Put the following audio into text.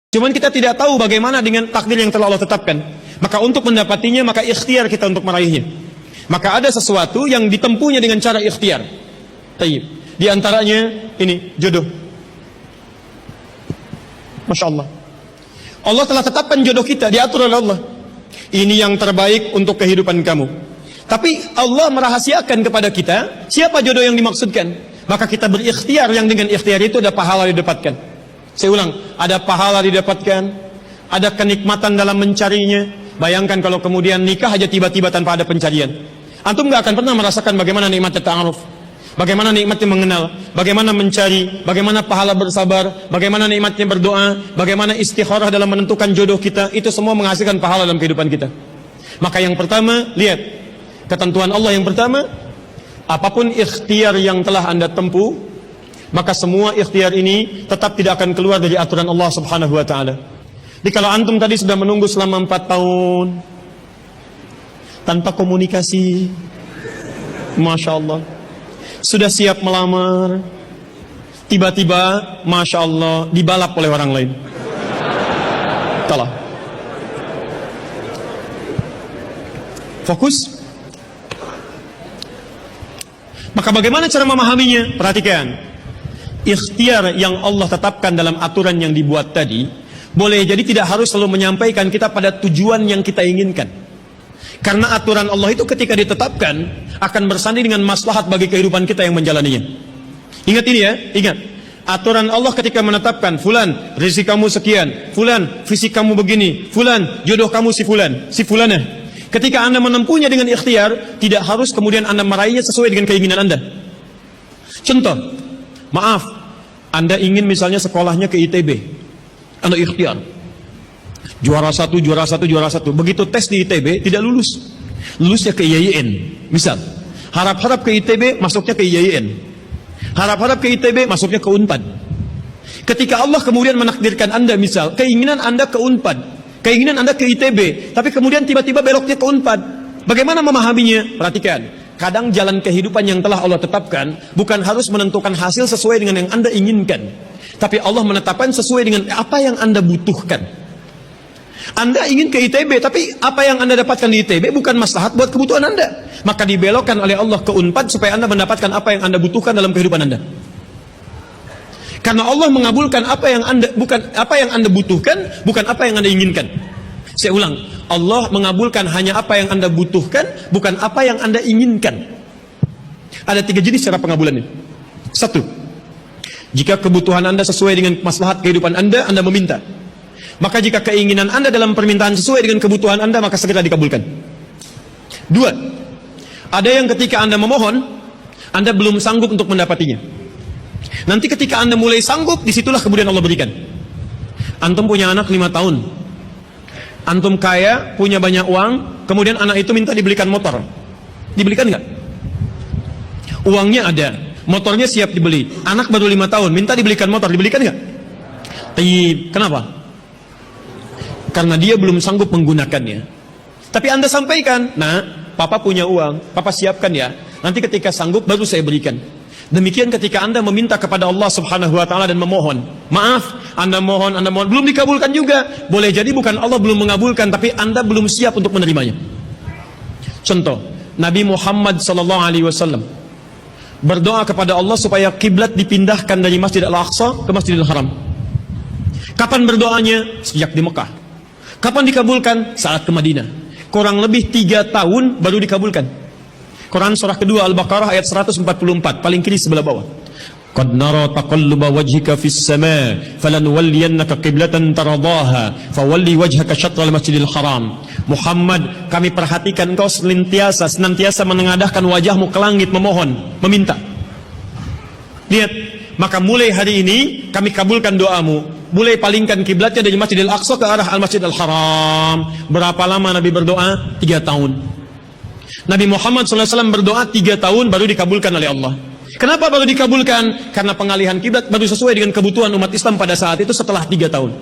Cuman kita tidak tahu bagaimana dengan takdir yang telah Allah tetapkan. Maka untuk mendapatinya, maka ikhtiar kita untuk meraihnya. Maka ada sesuatu yang ditempuhnya dengan cara ikhtiar. Tayyib. Di antaranya ini jodoh. Masya Allah. Allah telah tetapkan jodoh kita, diatur oleh Allah. Ini yang terbaik untuk kehidupan kamu. Tapi Allah merahasiakan kepada kita siapa jodoh yang dimaksudkan. Maka kita berikhtiar, yang dengan ikhtiar itu ada pahala didapatkan. Saya ulang, ada pahala didapatkan, ada kenikmatan dalam mencarinya. Bayangkan kalau kemudian nikah aja tiba-tiba tanpa ada pencarian. Antum gak akan pernah merasakan bagaimana nikmatnya ta'aruf, bagaimana nikmatnya mengenal, bagaimana mencari, bagaimana pahala bersabar, bagaimana nikmatnya berdoa, bagaimana istikharah dalam menentukan jodoh kita. Itu semua menghasilkan pahala dalam kehidupan kita. Maka yang pertama, lihat ketentuan Allah yang pertama, apapun ikhtiar yang telah Anda tempuh, maka semua ikhtiar ini tetap tidak akan keluar dari aturan Allah Subhanahu wa taala. Jadi kalau antum tadi sudah menunggu selama 4 tahun tanpa komunikasi, Masya Allah, sudah siap melamar, tiba-tiba Masya Allah dibalap oleh orang lain. Tolong fokus. Maka bagaimana cara memahaminya? Perhatikan. Ikhtiar yang Allah tetapkan dalam aturan yang dibuat tadi, boleh jadi tidak harus selalu menyampaikan kita pada tujuan yang kita inginkan. Karena aturan Allah itu ketika ditetapkan akan bersanding dengan maslahat bagi kehidupan kita yang menjalaninya. Ingat ini ya, ingat. Aturan Allah ketika menetapkan, fulan rezeki kamu sekian, fulan fisik kamu begini, fulan jodoh kamu si fulan, si fulanah. Ketika Anda menempuhnya dengan ikhtiar, tidak harus kemudian Anda meraihnya sesuai dengan keinginan Anda. Contoh, maaf, Anda ingin misalnya sekolahnya ke ITB, Anda ikhtiar juara satu. Begitu tes di ITB tidak lulus, lulusnya ke IAIN. Misal harap-harap ke ITB, masuknya ke IAIN. Harap-harap ke ITB, masuknya ke UNPAD. Ketika Allah kemudian menakdirkan Anda, misal keinginan Anda ke UNPAD, keinginan Anda ke ITB, tapi kemudian tiba-tiba beloknya ke UNPAD, bagaimana memahaminya? Perhatikan, kadang jalan kehidupan yang telah Allah tetapkan bukan harus menentukan hasil sesuai dengan yang Anda inginkan, tapi Allah menetapkan sesuai dengan apa yang Anda butuhkan. Anda ingin ke ITB, tapi apa yang Anda dapatkan di ITB bukan maslahat buat kebutuhan Anda, maka dibelokkan oleh Allah ke UNPAD supaya Anda mendapatkan apa yang Anda butuhkan dalam kehidupan Anda. Karena Allah mengabulkan apa yang Anda butuhkan, bukan apa yang Anda inginkan. Saya ulang, Allah mengabulkan hanya apa yang Anda butuhkan, bukan apa yang Anda inginkan. Ada 3 jenis cara pengabulannya. 1, jika kebutuhan Anda sesuai dengan maslahat kehidupan Anda meminta. Maka jika keinginan Anda dalam permintaan sesuai dengan kebutuhan Anda, maka segera dikabulkan. 2, ada yang ketika Anda memohon, Anda belum sanggup untuk mendapatinya. Nanti ketika Anda mulai sanggup, disitulah kemudian Allah berikan. Antum punya anak 5 tahun, antum kaya, punya banyak uang, kemudian anak itu minta dibelikan motor. Dibelikan nggak? Uangnya ada, motornya siap dibeli. Anak baru 5 tahun, minta dibelikan motor, dibelikan nggak? Kenapa? Karena dia belum sanggup menggunakannya. Tapi Anda sampaikan, nah, papa punya uang, papa siapkan ya, nanti ketika sanggup baru saya berikan. Demikian ketika Anda meminta kepada Allah Subhanahu wa taala dan memohon. Maaf, Anda mohon, belum dikabulkan juga. Boleh jadi bukan Allah belum mengabulkan, tapi Anda belum siap untuk menerimanya. Contoh, Nabi Muhammad SAW berdoa kepada Allah supaya kiblat dipindahkan dari Masjid Al-Aqsa ke Masjidil Haram. Kapan berdoanya? Sejak di Mekah. Kapan dikabulkan? Saat ke Madinah. Kurang lebih 3 tahun baru dikabulkan. Quran surah kedua Al-Baqarah ayat 144, paling kiri sebelah bawah. Qad nara taqalluba wajhika fis sama' falanuwalliyannaka qiblatan taradaha fawalli wajhaka syatral Masjidil Haram. Muhammad, kami perhatikan engkau senantiasa menengadahkan wajahmu ke langit memohon, meminta. Lihat, maka mulai hari ini kami kabulkan doamu. Mulai palingkan kiblatnya dari Masjidil Aqsa ke arah Al-Masjid Al-Haram. Berapa lama Nabi berdoa? 3 tahun. Nabi Muhammad SAW berdoa 3 tahun baru dikabulkan oleh Allah. Kenapa baru dikabulkan? Karena pengalihan kiblat baru sesuai dengan kebutuhan umat Islam pada saat itu setelah 3 tahun.